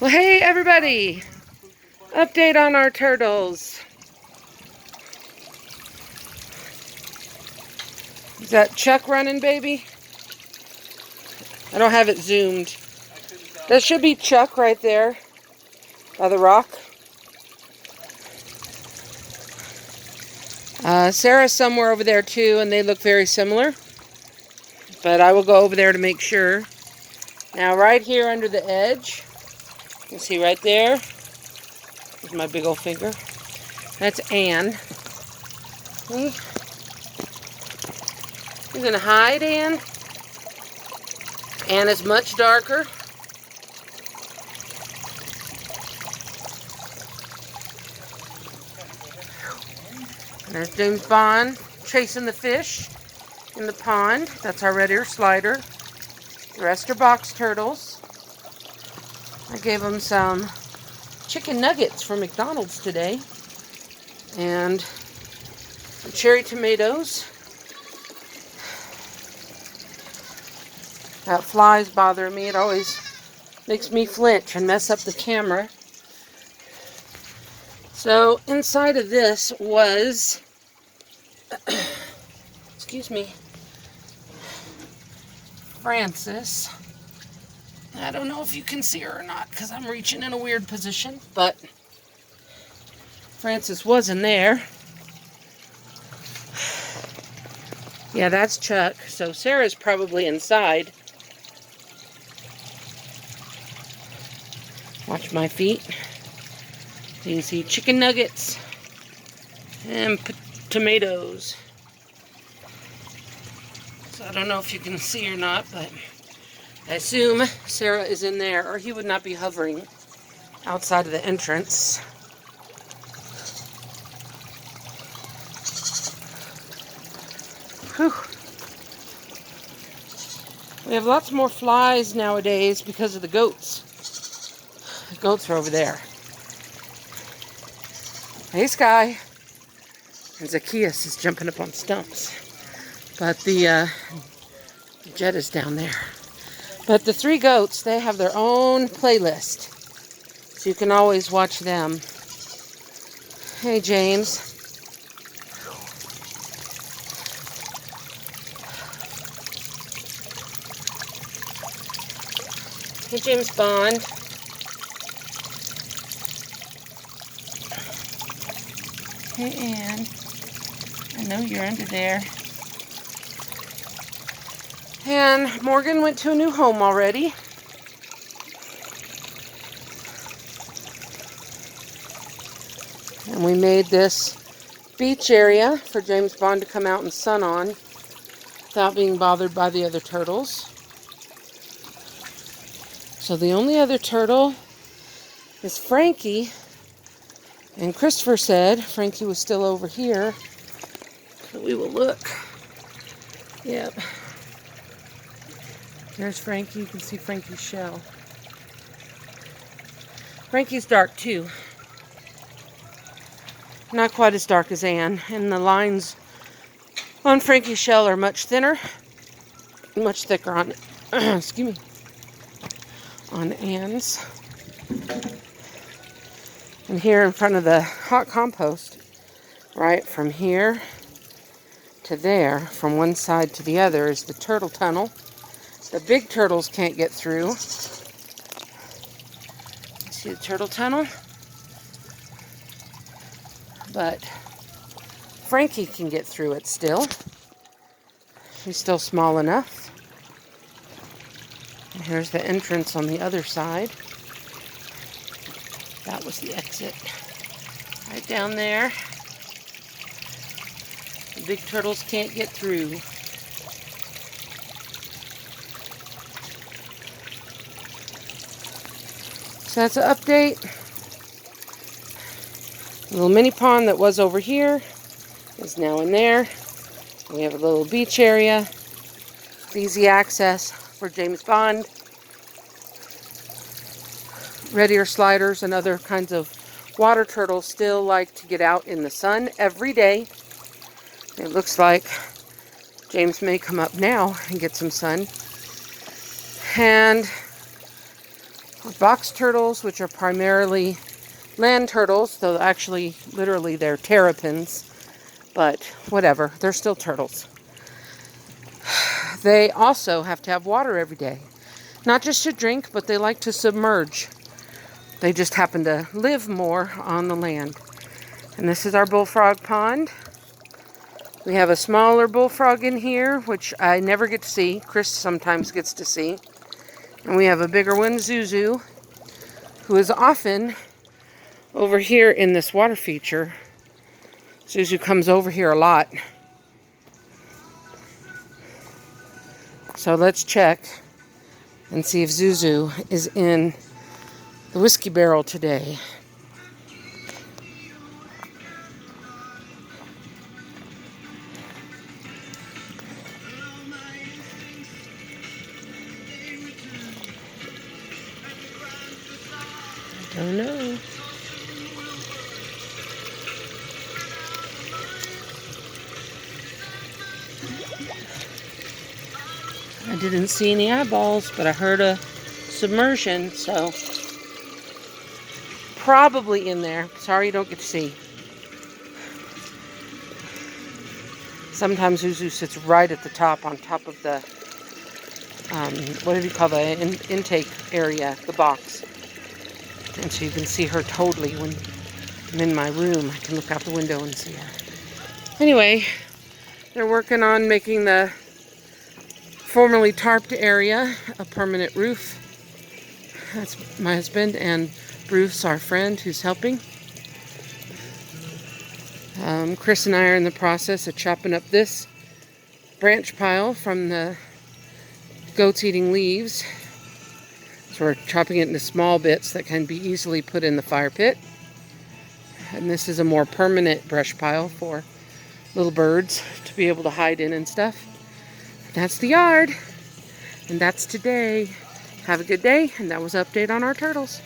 Well, hey everybody! Update on our turtles. Is that Chuck running, baby? I don't have it zoomed. That should be Chuck right there by the rock. Sarah's somewhere over there too, and they look very similar. But I will go over there to make sure. Now right here under the edge, you can see right there, there's my big old finger. That's Anne. See? You're gonna hide, Anne? Anne is much darker. There's James Bond chasing the fish in the pond. That's our red ear slider. The rest are box turtles. I gave them some chicken nuggets from McDonald's today. And some cherry tomatoes. That fly's bothering me. It always makes me flinch and mess up the camera. So inside of this was, excuse me, Frances. I don't know if you can see her or not because I'm reaching in a weird position, but Frances was in there. Yeah, that's Chuck. So Sarah's probably inside. Watch my feet. You can see chicken nuggets and tomatoes. So I don't know if you can see or not, but I assume Sarah is in there, or he would not be hovering outside of the entrance. Whew. We have lots more flies nowadays because of the goats. The goats are over there. Hey, Sky. And Zacchaeus is jumping up on stumps. But the jet is down there. But the three goats, they have their own playlist. So you can always watch them. Hey, James. Hey, James Bond. Hey, Anne. I know you're under there. And Morgan went to a new home already. And we made this beach area for James Bond to come out and sun on without being bothered by the other turtles. So the only other turtle is Frankie. And Christopher said Frankie was still over here. So we will look. Yep. There's Frankie. You can see Frankie's shell. Frankie's dark too. Not quite as dark as Anne. And the lines on Frankie's shell are much thinner. Much thicker on, excuse me, on Anne's. And here in front of the hot compost, right from here to there, from one side to the other, is the turtle tunnel. The big turtles can't get through. See the turtle tunnel? But Frankie can get through it still. She's still small enough. And here's the entrance on the other side. That was the exit. Right down there. The big turtles can't get through. So that's an update. The little mini pond that was over here is now in there. We have a little beach area. It's easy access for James Bond. Red ear sliders and other kinds of water turtles still like to get out in the sun every day. It looks like James may come up now and get some sun. And Our box turtles, which are primarily land turtles, though actually, literally, they're terrapins. But whatever, they're still turtles. They also have to have water every day. Not just to drink, but they like to submerge. They just happen to live more on the land. And this is our bullfrog pond. We have a smaller bullfrog in here, which I never get to see. Chris sometimes gets to see. And we have a bigger one, Zuzu, who is often over here in this water feature. Zuzu comes over here a lot. So let's check and see if Zuzu is in the whiskey barrel today. I don't know. I didn't see any eyeballs, but I heard a submersion, so probably in there. Sorry you don't get to see. Sometimes Zuzu sits right at the top, on top of the, what do you call the intake area, the box. And so you can see her totally when I'm in my room. I can look out the window and see her. Anyway, they're working on making the formerly tarped area a permanent roof. That's my husband, and Bruce, our friend, who's helping. Chris and I are in the process of chopping up this branch pile from the goats eating leaves. So we're chopping it into small bits that can be easily put in the fire pit. And this is a more permanent brush pile for little birds to be able to hide in and stuff. That's the yard. And that's today. Have a good day. And that was an update on our turtles.